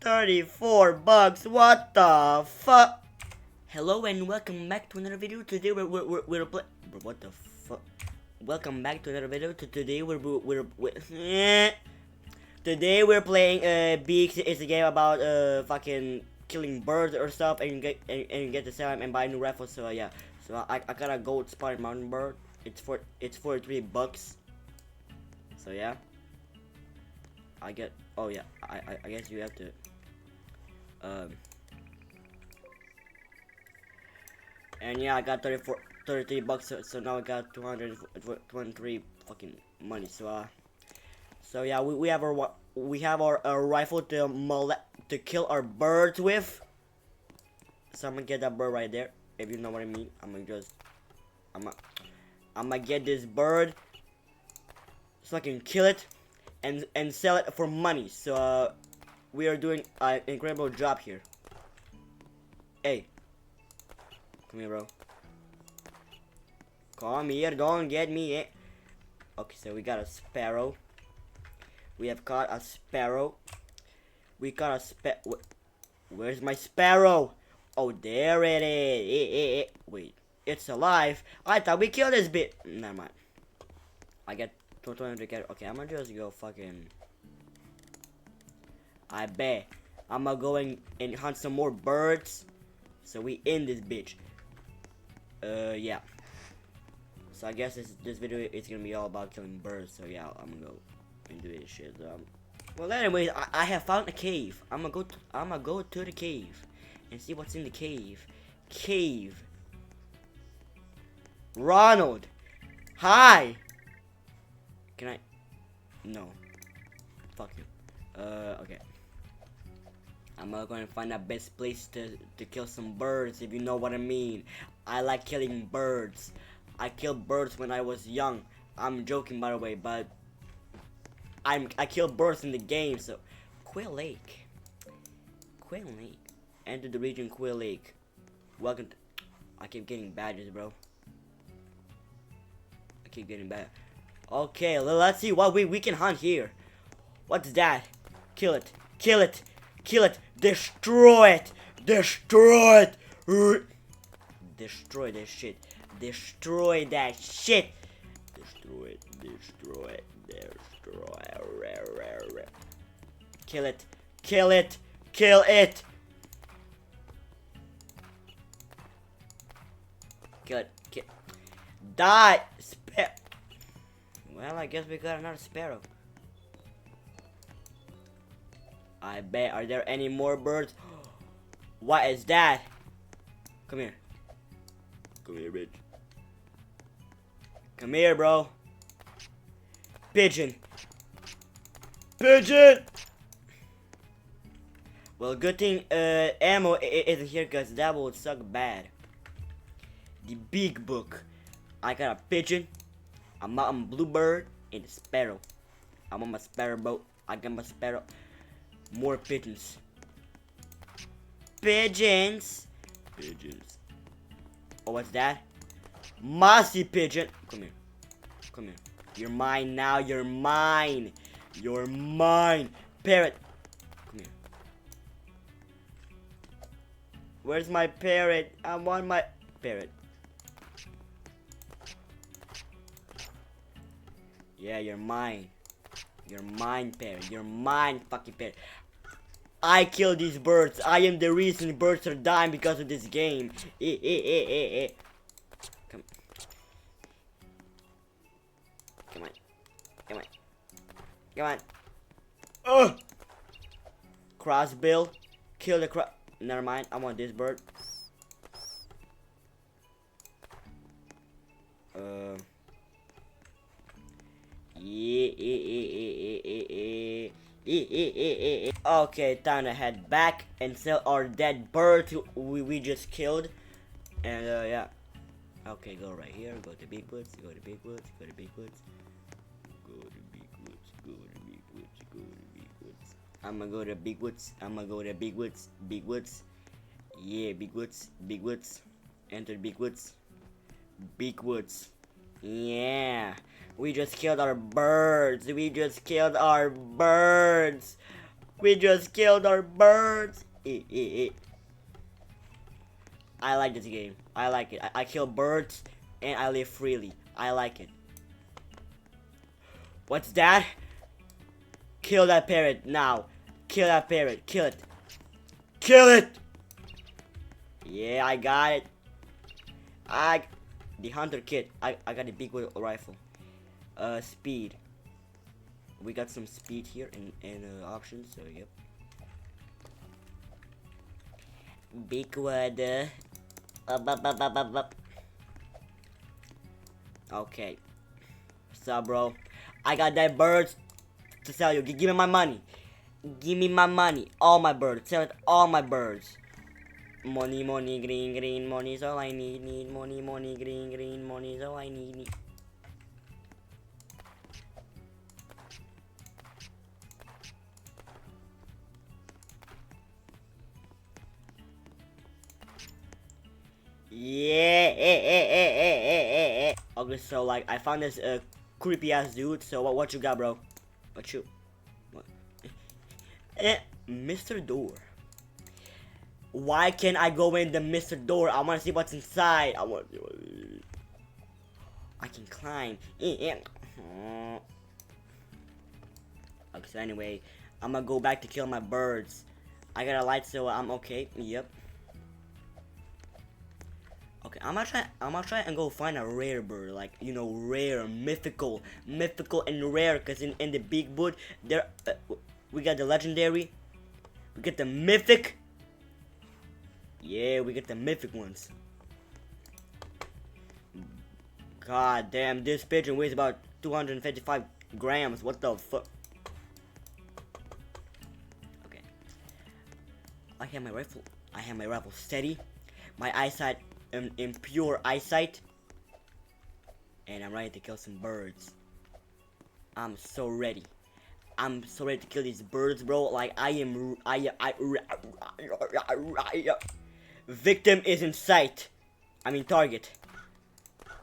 $34. What the fuck? Hello and welcome back to another video. Today we're play. Bro, what the fuck? Welcome back to another video. Today today we're playing Beaks. It's a game about fucking killing birds or stuff, and you get to sell them and buy new rifles. So yeah. So I got a gold spotted mountain bird. It's $43. So yeah. I get. Oh yeah. I guess you have to. And yeah, I got 33 bucks. So now I got 223 fucking money. So yeah, we have our rifle to kill our birds with. So I'm gonna get that bird right there. If you know what I mean, I'm gonna get this bird so I can kill it and sell it for money. So we are doing an incredible job here. Hey, come here, bro. Come here, don't get me. Okay, so we got a sparrow. We have caught a sparrow. We got a Where's my sparrow? Oh, there it is. Wait, it's alive. I thought we killed this bit. Never mind. I get 200 get. Okay, I'm gonna just go fucking. I bet I'm gonna go and hunt some more birds. So we in this bitch. Yeah. So I guess this video is gonna be all about killing birds. So yeah, I'm gonna go and do this shit. Well, anyways, I have found a cave. I'm gonna go to the cave and see what's in the cave. Cave. Ronald. Hi. Can I? No. Fuck you. Okay. I'm going to find the best place to kill some birds, if you know what I mean. I like killing birds. I killed birds when I was young. I'm joking, by the way, but I killed birds in the game. So, Quail Lake. Quail Lake. Enter the region Quail Lake. Welcome to... I keep getting badges, bro. I keep getting bad. Okay, let's see what we can hunt here. What's that? Kill it. Kill it. Kill it. Destroy it. Destroy it. Destroy this shit. Destroy that shit. Destroy it. Destroy it. Destroy it. Kill it. Kill it. Kill it. Kill it. Kill. Die. Well, I guess we got another sparrow. I bet. Are there any more birds? What is that? Come here. Come here, bitch. Come here, bro. Pigeon. Pigeon! Well, good thing ammo isn't here, because that would suck bad. The big book. I got a pigeon, a mountain bluebird, and a sparrow. I'm on my sparrow boat. I got my sparrow. More pigeons. Pigeons. Pigeons. Oh, what's that? Mossy pigeon. Come here. Come here. You're mine now. You're mine. You're mine. Parrot. Come here. Where's my parrot? I want my parrot. Yeah, you're mine. You're mine, parrot. You're mine, fucking parrot. I kill these birds. I am the reason birds are dying because of this game. Come. Come on. Come on. Come on. Ugh. Crossbill. Kill the Never mind. I want this bird. Okay, time to head back and sell our dead bird we just killed. And yeah. Okay, go right here. Go to big woods. Go to big woods. Go to big woods. Go to big woods. Go to big woods. Go to big woods. I'ma go to big woods. I'ma go to big woods. Big woods. Yeah, big woods. Big woods. Enter big woods. Big woods. Yeah. We just killed our birds. We just killed our birds. We just killed our birds. I like this game. I like it. I kill birds and I live freely. I like it. What's that? Kill that parrot now. Kill that parrot. Kill it. Kill it! Yeah, I got it. The hunter kit. I got a big rifle. Speed. We got some speed here in options, so yep. Big wood. Okay. What's up, bro? I got that birds to sell you. Give me my money. Give me my money. All my birds. Sell it all my birds. Money, money, green, green, money is all I need. Need money, money, green, green, money is all I need. Yeah. Okay, so like I found this creepy ass dude. So what you got, bro? What you? What? Mr. Door. Why can't I go in the Mr. Door? I want to see what's inside. I can climb. Okay, so anyway, I'm gonna go back to kill my birds. I got a light, so I'm okay. Yep. Okay, I'm gonna try and go find a rare bird, like, you know, rare, mythical and rare. Cause in the big book there, we got the legendary, we get the mythic. Yeah, we get the mythic ones. God damn, this pigeon weighs about 255 grams. What the fuck? Okay, I have my rifle. I have my rifle steady. My eyesight in pure eyesight, and I'm ready to kill some birds. I'm so ready. I'm so ready to kill these birds, bro. Like victim is in sight. I mean target.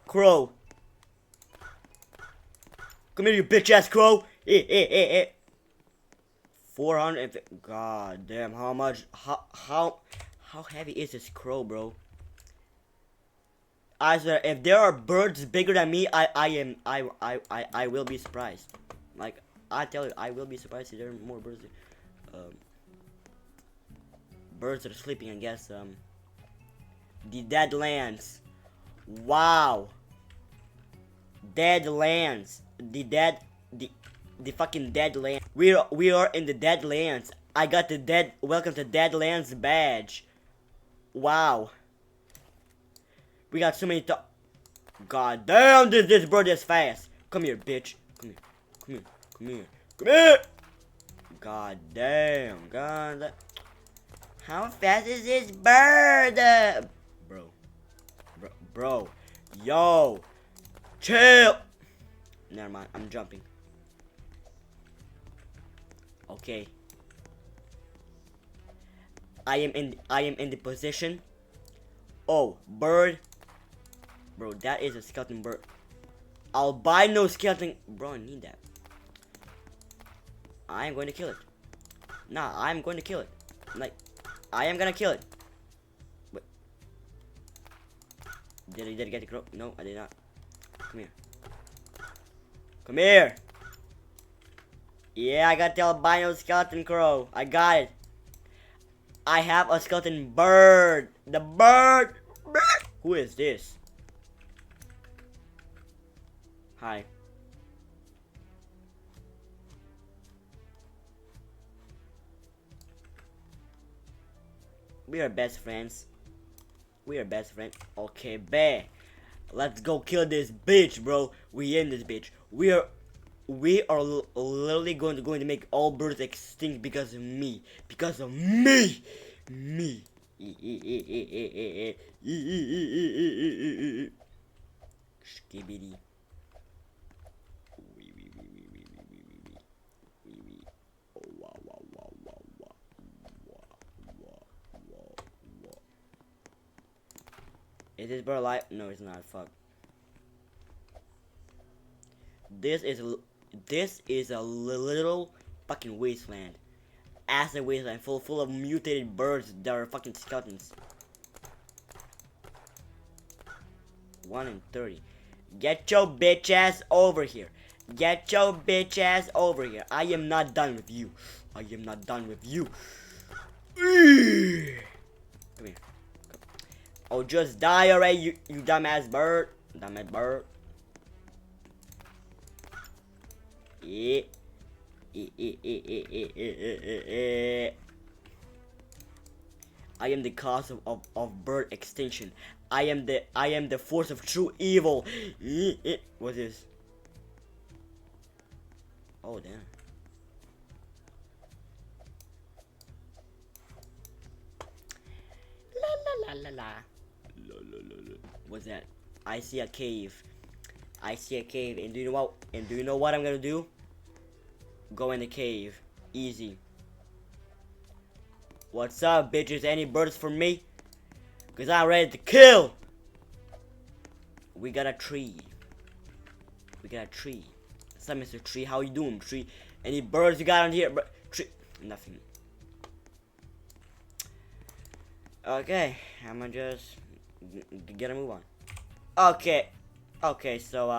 Crow. Come here, you bitch ass crow. 400. God damn, how much? How heavy is this crow, bro? I swear, if there are birds bigger than me, I will be surprised. Like, I tell you, I will be surprised if there are more birds. Birds are sleeping, I guess. The Deadlands. Wow. Deadlands. The fucking Deadlands. We are in the Deadlands. I got the welcome to Deadlands badge. Wow. We got so many God damn, this bird is fast. Come here, bitch. Come here. Come here. Come here. Come here. God damn. God. How fast is this bird? Bro. Yo. Chill. Never mind. I'm jumping. Okay. I am in the position. Oh, bird. Bro, that is a skeleton bird. Albino skeleton. Bro, I need that. I am going to kill it. Nah, I'm going to kill it. Like, I am gonna kill it. Wait. Did I get the crow? No, I did not. Come here. Come here. Yeah, I got the albino skeleton crow. I got it. I have a skeleton bird. The bird. Who is this? Hi. We are best friends. We are best friends. Okay, bear. Let's go kill this bitch, bro. We in this bitch. We are literally going to make all birds extinct because of me. Because of me. Me. Skibidi. Is this bird alive? No, it's not. Fuck. This is a little fucking wasteland. acid wasteland full of mutated birds that are fucking skeletons. 1 in 30. Get your bitch ass over here. Get your bitch ass over here. I am not done with you. I am not done with you. Come here. Oh, just die already, you dumbass bird. Dumbass bird. Yeah. I am the cause of bird extinction. I am the force of true evil. What's this? Oh damn. La la la la la. What's that? I see a cave. I see a cave, and do you know what? And do you know what I'm gonna do? Go in the cave. Easy. What's up, bitches? Any birds for me? Cause I'm ready to kill. We got a tree. We got a tree. What's up, Mr. Tree? How you doing, tree? Any birds you got on here? Tree. Nothing. Okay, I'ma just get a move on. Okay. Okay, so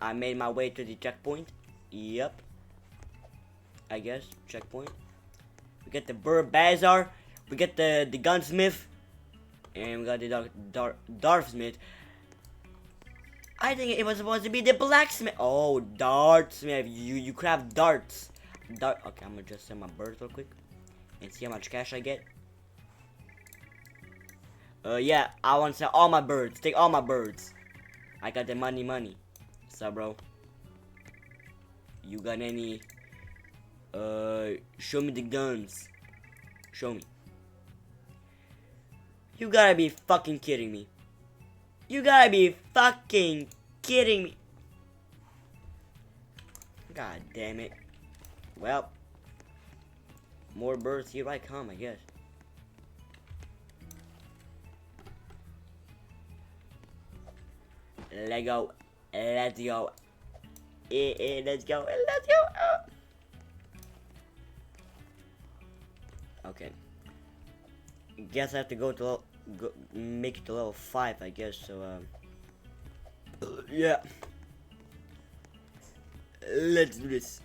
I made my way to the checkpoint. Yep. I guess checkpoint. We get the bird bazaar. We get the gunsmith, and we got the Darthsmith. I think it was supposed to be the blacksmith. Oh, dartsmith. You craft darts. Okay, I'm gonna just send my birds real quick and see how much cash I get. Yeah, I want to sell all my birds. Take all my birds. I got the money. What's up, bro? You got any? Show me the guns. Show me. You gotta be fucking kidding me. You gotta be fucking kidding me. God damn it. Well, more birds, here I come, I guess. Let's go. Let's go. Let's go. Let's go. Okay. Guess I have to go make it to level 5, I guess. So yeah. Let's do this.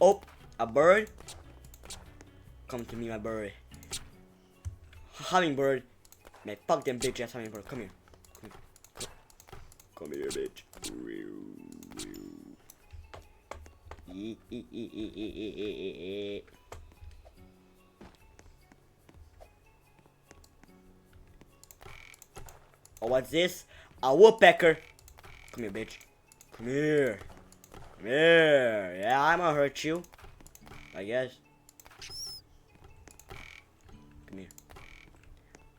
Oh, a bird. Come to me, my bird. Hummingbird. Man, fuck them bitch ass hummingbird. Come here. Come here, bitch. Oh, what's this? A woodpecker. Come here, bitch. Come here. Come here. Yeah, I'm gonna hurt you, I guess. Come here.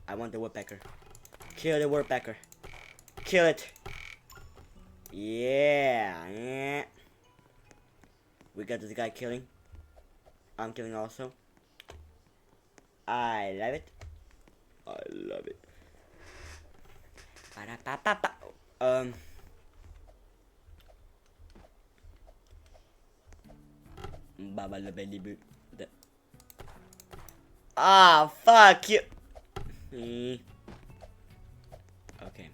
I want the woodpecker. Kill the woodpecker. Kill it. Yeah. We got this guy killing. I'm killing also. I love it. I love it. Ah, fuck you. Okay.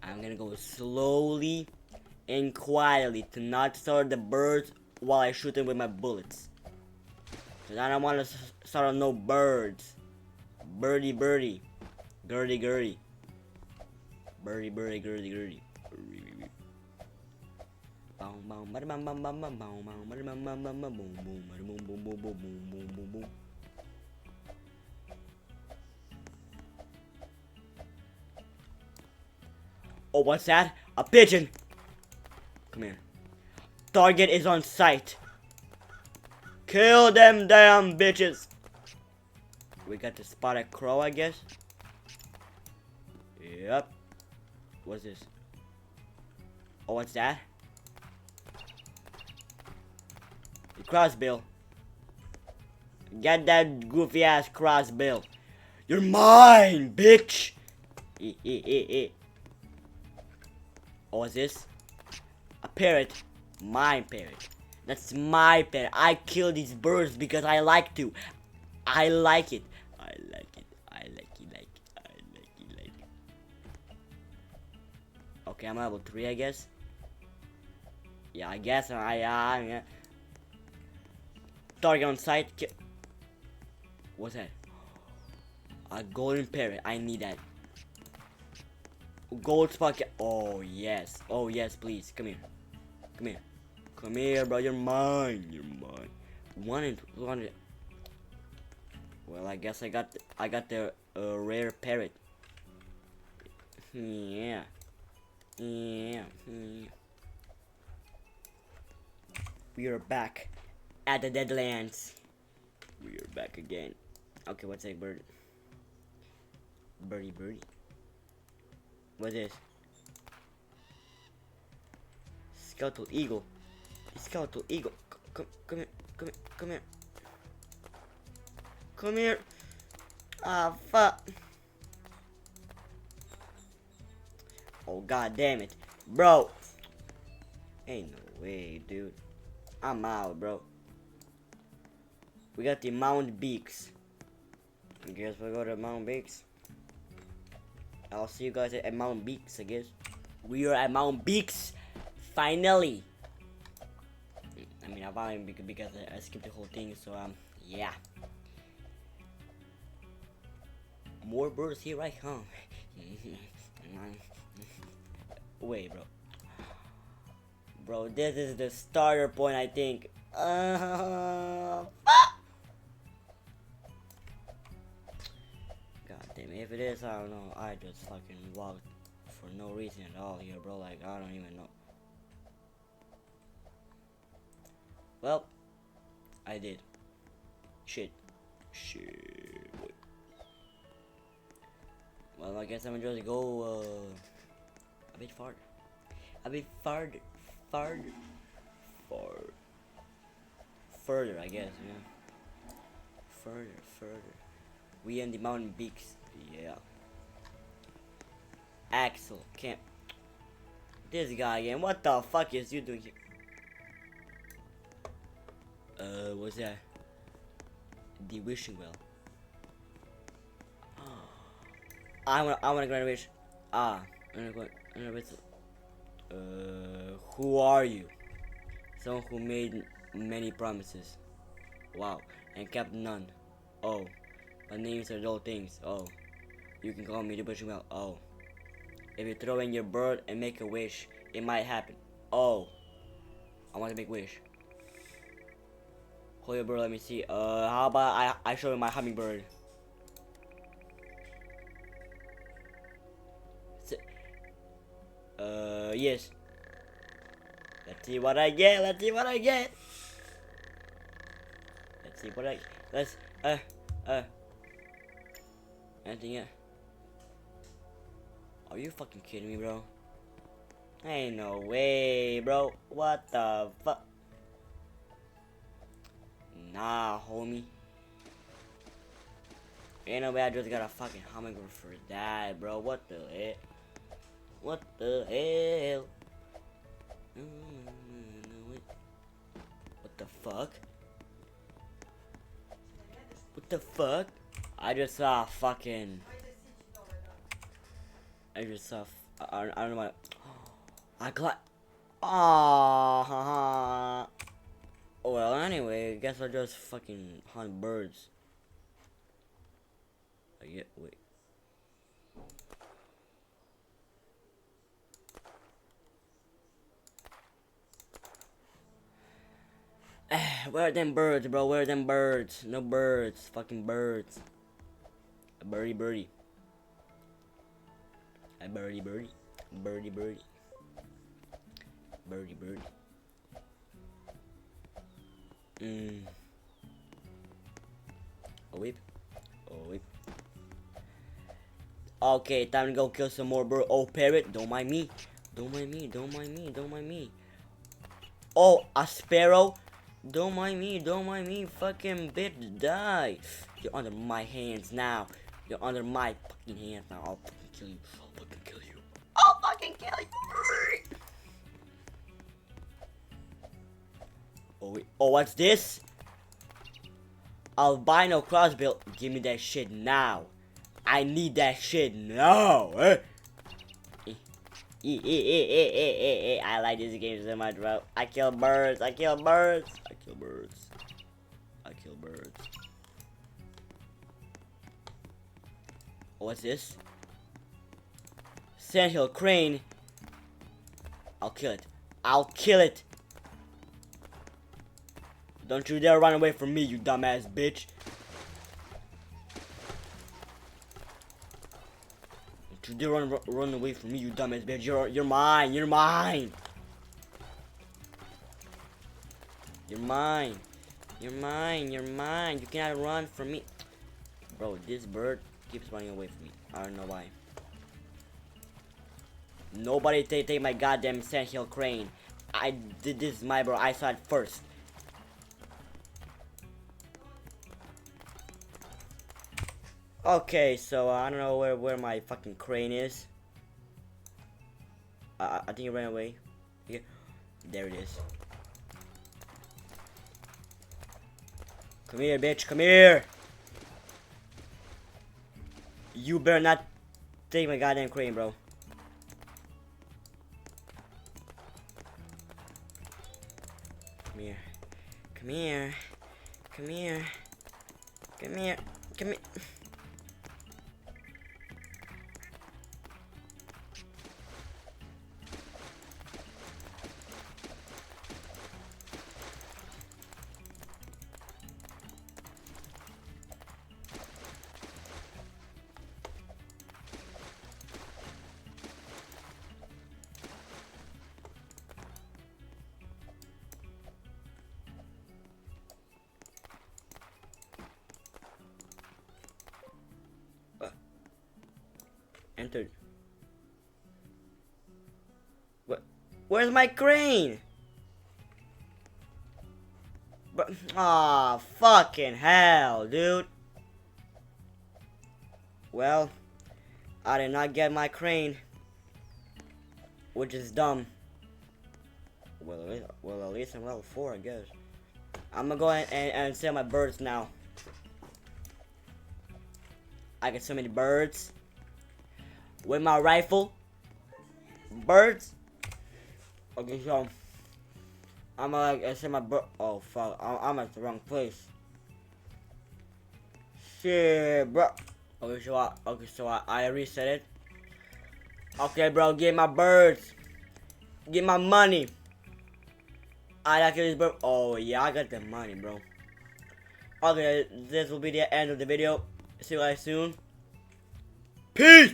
I'm gonna go slowly and quietly to not start the birds while I shoot them with my bullets. Cause I don't want to start on no birds. Birdie. Birdie, birdie. Oh, what's that? A pigeon! Come here. Target is on sight. Kill them damn bitches! We got to spot a crow, I guess. Yep. What's this? Oh, what's that? The crossbill. Get that goofy ass crossbill. You're mine, bitch! Oh, what's this? A parrot. My parrot. That's my parrot. I kill these birds because I like to. I like it. I like it. I like it. Like it. I like it. Like it. Okay, I'm level 3, I guess. Yeah, I guess yeah. Target on sight. What's that? A golden parrot. I need that. Gold spot. Oh yes. Oh yes, please. Come here. Come here. Come here, bro. You're mine. You're mine. One. Well, I guess I got the rare parrot. Yeah. Yeah. We are back at the Deadlands. We are back again. Okay, what's that bird? Birdie. What's this? Skeletal eagle. Skeletal eagle. Come here. Come here. Ah, fuck. Oh, god damn it. Bro. Ain't no way, dude. I'm out, bro. We got the Mount Beaks. I guess we'll go to Mount Beaks. I'll see you guys at Mount Beaks, I guess. We are at Mount Beaks. Finally. I mean, I finally because I skipped the whole thing, so yeah. More birds here I come. Wait, bro. Bro, this is the starter point, I think. God damn it, if it is, I don't know. I just fucking walked for no reason at all here, bro. Like, I don't even know. Well, I did. Shit. Wait. Well, I guess I'm gonna just go a bit farther. Further, I guess, yeah. Further. We in the Mountain Peaks, yeah. Axel, can't. This guy again, what the fuck is you doing here? What's that? The wishing well. I wanna go and wish. I'm gonna wish. Who are you? Someone who made many promises. Wow, and kept none. Oh, my names are those things. Oh, you can call me the wishing well. Oh, if you throw in your bird and make a wish, it might happen. Oh, I want to make a wish. Hold your bird, let me see. How about I show you my hummingbird? Yes. Let's see what I get. Let's see what I anything yet? Are you fucking kidding me, bro? Ain't no way, bro. What the fuck? Nah, homie. Ain't no way I just got a fucking hummingbird for that, bro. What the hell? What the hell? What the fuck? What the fuck? I just saw fucking. I don't know what. I got. Ah. Well, anyway, I guess I'll just fucking hunt birds. Wait. Where are them birds, bro? Where are them birds? No birds. Fucking birds. A birdie. A birdie. Birdie. A whip. Okay, time to go kill some more bird. Oh, parrot, don't mind me. Don't mind me. Oh, a sparrow. Don't mind me. Fucking bitch, die. You're under my hands now. You're under my fucking hands now. I'll fucking kill you. I'll fucking kill you. Oh, what's this? Albino crossbill. Give me that shit now. I need that shit now. I like this game so much, bro. I kill birds. I kill birds. I kill birds. I kill birds. What's this? Sandhill crane. I'll kill it. I'll kill it. Don't you dare run away from me, you dumbass bitch. Don't you dare run away from me, you dumbass bitch. You're mine. You're mine. You're mine. You're mine. You're mine. You cannot run from me. Bro, this bird keeps running away from me. I don't know why. Nobody take my goddamn sandhill crane. I did this, my bro. I saw it first. Okay, so I don't know where my fucking crane is. I think it ran away. Yeah. There it is. Come here, bitch. Come here. You better not take my goddamn crane, bro. Come here. Come here. Come here. Come here. Come here. Entered. What? Where's my crane? But fucking hell, dude. Well, I did not get my crane, which is dumb. Well, at least I'm level 4, I guess. I'm gonna go ahead and sell my birds now. I get so many birds. With my rifle. Birds. Okay, so I'm gonna like send my bird. Oh fuck! I'm at the wrong place. Shit, bro. Okay, so I reset it. Okay, bro, get my birds. Get my money. I like this bird. Oh yeah, I got the money, bro. Okay, this will be the end of the video. See you guys soon. Peace.